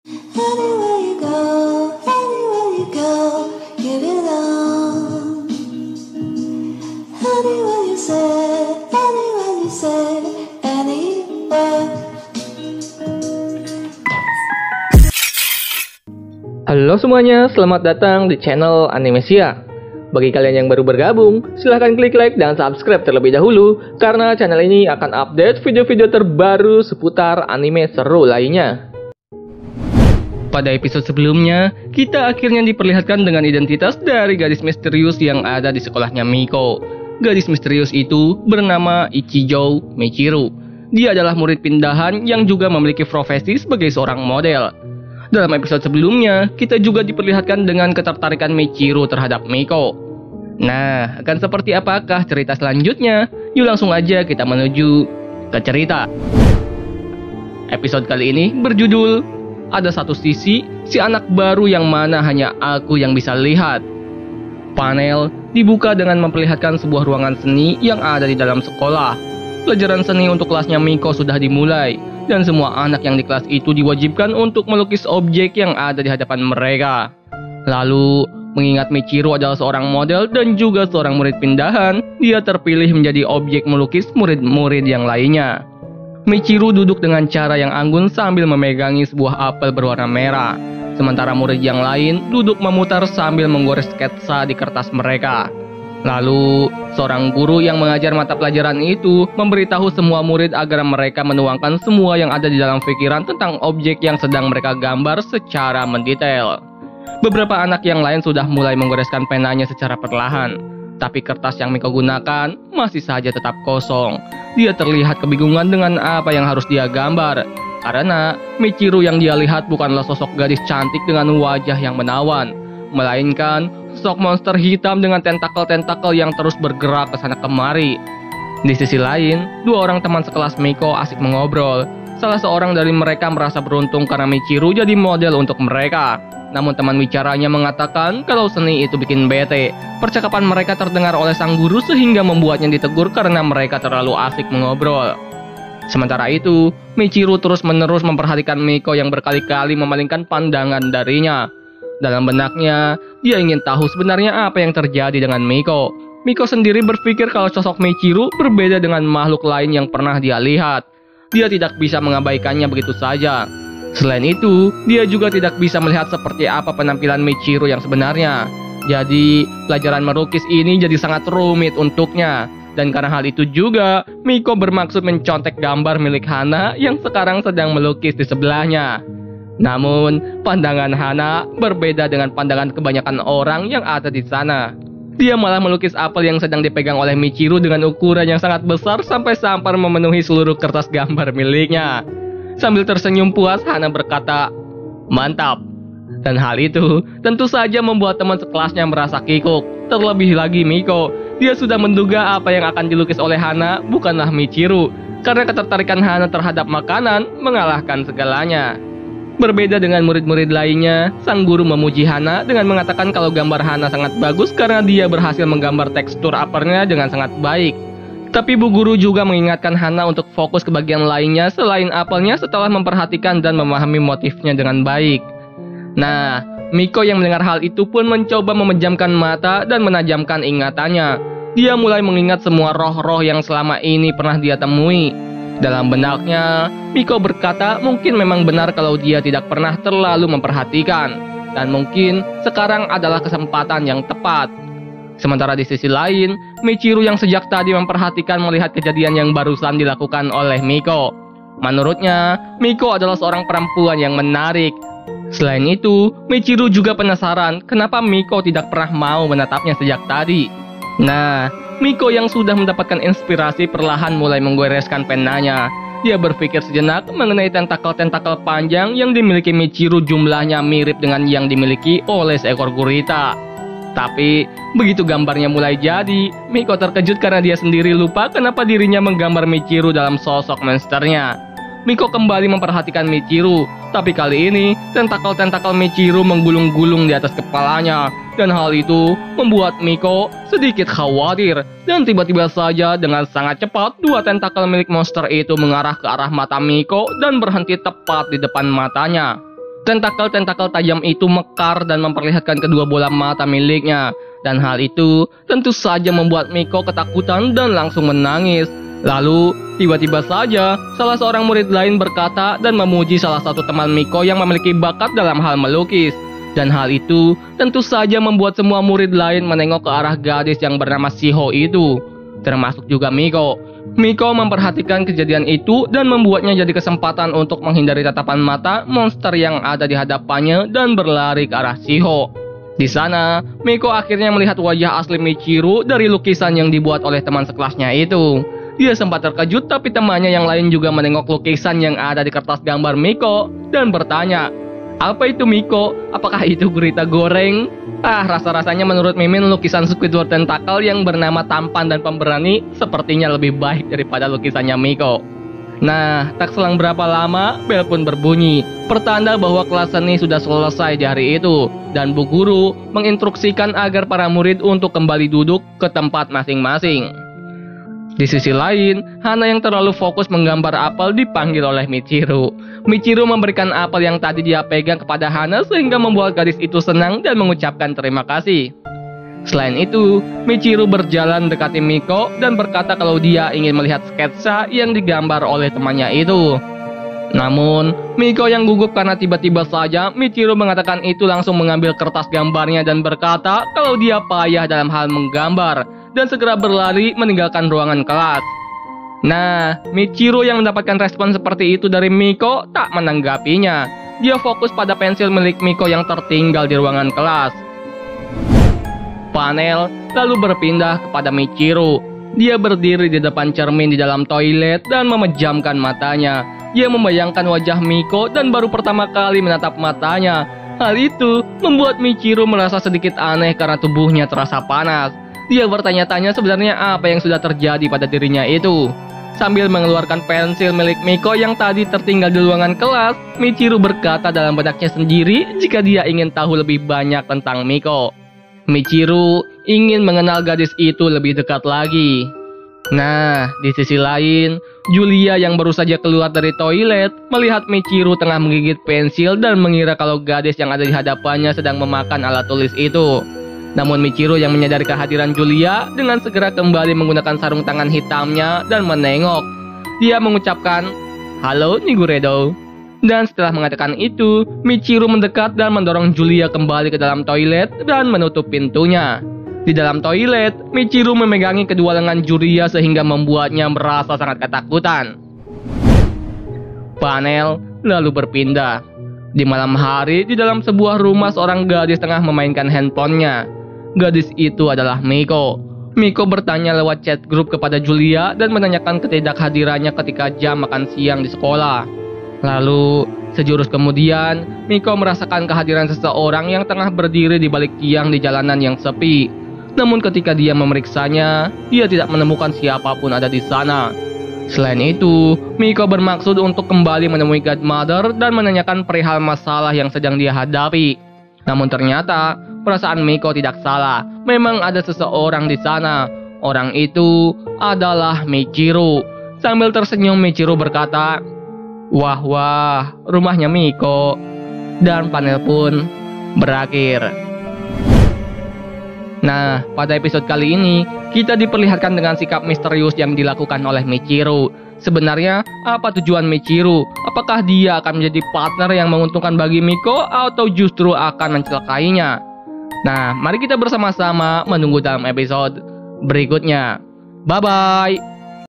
Anywhere you go, you belong. Anywhere you say, anywhere. Halo semuanya, selamat datang di channel Animesia. Bagi kalian yang baru bergabung, silahkan klik like dan subscribe terlebih dahulu, karena channel ini akan update video-video terbaru seputar anime seru lainnya. Pada episode sebelumnya, kita akhirnya diperlihatkan dengan identitas dari gadis misterius yang ada di sekolahnya Miko. Gadis misterius itu bernama Ichijo Michiru. Dia adalah murid pindahan yang juga memiliki profesi sebagai seorang model. Dalam episode sebelumnya, kita juga diperlihatkan dengan ketertarikan Michiru terhadap Miko. Nah, akan seperti apakah cerita selanjutnya? Yuk langsung aja kita menuju ke cerita. Episode kali ini berjudul Ada Satu Sisi, Si Anak Baru Yang Mana Hanya Aku Yang Bisa Lihat. Panel dibuka dengan memperlihatkan sebuah ruangan seni yang ada di dalam sekolah. Pelajaran seni untuk kelasnya Miko sudah dimulai, dan semua anak yang di kelas itu diwajibkan untuk melukis objek yang ada di hadapan mereka. Lalu, mengingat Michiru adalah seorang model dan juga seorang murid pindahan, dia terpilih menjadi objek melukis murid-murid yang lainnya. Michiru duduk dengan cara yang anggun sambil memegangi sebuah apel berwarna merah. Sementara murid yang lain duduk memutar sambil menggores sketsa di kertas mereka. Lalu, seorang guru yang mengajar mata pelajaran itu memberitahu semua murid agar mereka menuangkan semua yang ada di dalam pikiran tentang objek yang sedang mereka gambar secara mendetail. Beberapa anak yang lain sudah mulai menggoreskan penanya secara perlahan, tapi kertas yang Miko gunakan masih saja tetap kosong. Dia terlihat kebingungan dengan apa yang harus dia gambar, karena Michiru yang dia lihat bukanlah sosok gadis cantik dengan wajah yang menawan, melainkan sosok monster hitam dengan tentakel-tentakel yang terus bergerak ke sana kemari. Di sisi lain, dua orang teman sekelas Miko asik mengobrol. Salah seorang dari mereka merasa beruntung karena Michiru jadi model untuk mereka. Namun teman bicaranya mengatakan kalau seni itu bikin bete. Percakapan mereka terdengar oleh sang guru sehingga membuatnya ditegur karena mereka terlalu asik mengobrol. Sementara itu, Michiru terus-menerus memperhatikan Miko yang berkali-kali memalingkan pandangan darinya. Dalam benaknya, dia ingin tahu sebenarnya apa yang terjadi dengan Miko. Miko sendiri berpikir kalau sosok Michiru berbeda dengan makhluk lain yang pernah dia lihat. Dia tidak bisa mengabaikannya begitu saja. Selain itu, dia juga tidak bisa melihat seperti apa penampilan Michiru yang sebenarnya. Jadi, pelajaran melukis ini jadi sangat rumit untuknya. Dan karena hal itu juga, Miko bermaksud mencontek gambar milik Hana yang sekarang sedang melukis di sebelahnya. Namun, pandangan Hana berbeda dengan pandangan kebanyakan orang yang ada di sana. Dia malah melukis apel yang sedang dipegang oleh Michiru dengan ukuran yang sangat besar sampai sampar memenuhi seluruh kertas gambar miliknya. Sambil tersenyum puas, Hana berkata, "Mantap." Dan hal itu tentu saja membuat teman sekelasnya merasa kikuk. Terlebih lagi Miko, dia sudah menduga apa yang akan dilukis oleh Hana bukanlah Michiru, karena ketertarikan Hana terhadap makanan mengalahkan segalanya. Berbeda dengan murid-murid lainnya, sang guru memuji Hana dengan mengatakan kalau gambar Hana sangat bagus karena dia berhasil menggambar tekstur apelnya dengan sangat baik. Tapi bu guru juga mengingatkan Hana untuk fokus ke bagian lainnya selain apelnya setelah memperhatikan dan memahami motifnya dengan baik. Nah, Miko yang mendengar hal itu pun mencoba memejamkan mata dan menajamkan ingatannya. Dia mulai mengingat semua roh-roh yang selama ini pernah dia temui. Dalam benaknya, Miko berkata mungkin memang benar kalau dia tidak pernah terlalu memperhatikan. Dan mungkin sekarang adalah kesempatan yang tepat. Sementara di sisi lain, Michiru yang sejak tadi memperhatikan melihat kejadian yang barusan dilakukan oleh Miko. Menurutnya, Miko adalah seorang perempuan yang menarik. Selain itu, Michiru juga penasaran kenapa Miko tidak pernah mau menatapnya sejak tadi. Nah, Miko yang sudah mendapatkan inspirasi perlahan mulai menggoreskan penanya. Dia berpikir sejenak mengenai tentakel-tentakel panjang yang dimiliki Michiru, jumlahnya mirip dengan yang dimiliki oleh seekor gurita. Tapi, begitu gambarnya mulai jadi, Miko terkejut karena dia sendiri lupa kenapa dirinya menggambar Michiru dalam sosok monsternya. Miko kembali memperhatikan Michiru, tapi kali ini tentakel-tentakel Michiru menggulung-gulung di atas kepalanya. Dan hal itu membuat Miko sedikit khawatir. Dan tiba-tiba saja dengan sangat cepat, dua tentakel milik monster itu mengarah ke arah mata Miko dan berhenti tepat di depan matanya. Tentakel-tentakel tajam itu mekar dan memperlihatkan kedua bola mata miliknya. Dan hal itu tentu saja membuat Miko ketakutan dan langsung menangis. Lalu, tiba-tiba saja salah seorang murid lain berkata dan memuji salah satu teman Miko yang memiliki bakat dalam hal melukis. Dan hal itu tentu saja membuat semua murid lain menengok ke arah gadis yang bernama Shiho itu, termasuk juga Miko. Miko memperhatikan kejadian itu dan membuatnya jadi kesempatan untuk menghindari tatapan mata monster yang ada di hadapannya dan berlari ke arah Shiho. Di sana, Miko akhirnya melihat wajah asli Michiru dari lukisan yang dibuat oleh teman sekelasnya itu. Dia sempat terkejut, tapi temannya yang lain juga menengok lukisan yang ada di kertas gambar Miko dan bertanya, "Apa itu Miko? Apakah itu gurita goreng?" Rasa-rasanya menurut Mimin lukisan Squidward tentakel yang bernama tampan dan pemberani sepertinya lebih baik daripada lukisannya Miko. Nah, tak selang berapa lama, bel pun berbunyi, pertanda bahwa kelas seni sudah selesai di hari itu, dan Bu Guru menginstruksikan agar para murid untuk kembali duduk ke tempat masing-masing. Di sisi lain, Hana yang terlalu fokus menggambar apel dipanggil oleh Michiru. Michiru memberikan apel yang tadi dia pegang kepada Hana sehingga membuat gadis itu senang dan mengucapkan terima kasih. Selain itu, Michiru berjalan mendekati Miko dan berkata kalau dia ingin melihat sketsa yang digambar oleh temannya itu. Namun, Miko yang gugup karena tiba-tiba saja Michiru mengatakan itu langsung mengambil kertas gambarnya dan berkata kalau dia payah dalam hal menggambar dan segera berlari meninggalkan ruangan kelas. Nah, Michiru yang mendapatkan respon seperti itu dari Miko tak menanggapinya. Dia fokus pada pensil milik Miko yang tertinggal di ruangan kelas. Panel lalu berpindah kepada Michiru. Dia berdiri di depan cermin di dalam toilet dan memejamkan matanya. Dia membayangkan wajah Miko dan baru pertama kali menatap matanya. Hal itu membuat Michiru merasa sedikit aneh karena tubuhnya terasa panas. Dia bertanya-tanya sebenarnya apa yang sudah terjadi pada dirinya itu. Sambil mengeluarkan pensil milik Miko yang tadi tertinggal di ruangan kelas, Michiru berkata dalam benaknya sendiri jika dia ingin tahu lebih banyak tentang Miko. Michiru ingin mengenal gadis itu lebih dekat lagi. Nah, di sisi lain, Julia yang baru saja keluar dari toilet melihat Michiru tengah menggigit pensil dan mengira kalau gadis yang ada di hadapannya sedang memakan alat tulis itu. Namun Michiru yang menyadari kehadiran Julia dengan segera kembali menggunakan sarung tangan hitamnya dan menengok. Dia mengucapkan, "Halo Niguredo." Dan setelah mengatakan itu, Michiru mendekat dan mendorong Julia kembali ke dalam toilet dan menutup pintunya. Di dalam toilet, Michiru memegangi kedua lengan Julia sehingga membuatnya merasa sangat ketakutan. Panel lalu berpindah. Di malam hari, di dalam sebuah rumah seorang gadis tengah memainkan handphonenya. Gadis itu adalah Miko. Miko bertanya lewat chat grup kepada Julia dan menanyakan ketidakhadirannya ketika jam makan siang di sekolah. Lalu, sejurus kemudian, Miko merasakan kehadiran seseorang yang tengah berdiri di balik tiang di jalanan yang sepi. Namun ketika dia memeriksanya, dia tidak menemukan siapapun ada di sana. Selain itu, Miko bermaksud untuk kembali menemui Godmother dan menanyakan perihal masalah yang sedang dia hadapi. Namun ternyata, perasaan Miko tidak salah. Memang ada seseorang di sana. Orang itu adalah Michiru. Sambil tersenyum, Michiru berkata, "Wah, rumahnya Miko." Dan panel pun berakhir. Nah, pada episode kali ini, kita diperlihatkan dengan sikap misterius yang dilakukan oleh Michiru. Sebenarnya, apa tujuan Michiru? Apakah dia akan menjadi partner yang menguntungkan bagi Miko atau justru akan mencelakainya? Nah, mari kita bersama-sama menunggu dalam episode berikutnya. Bye-bye!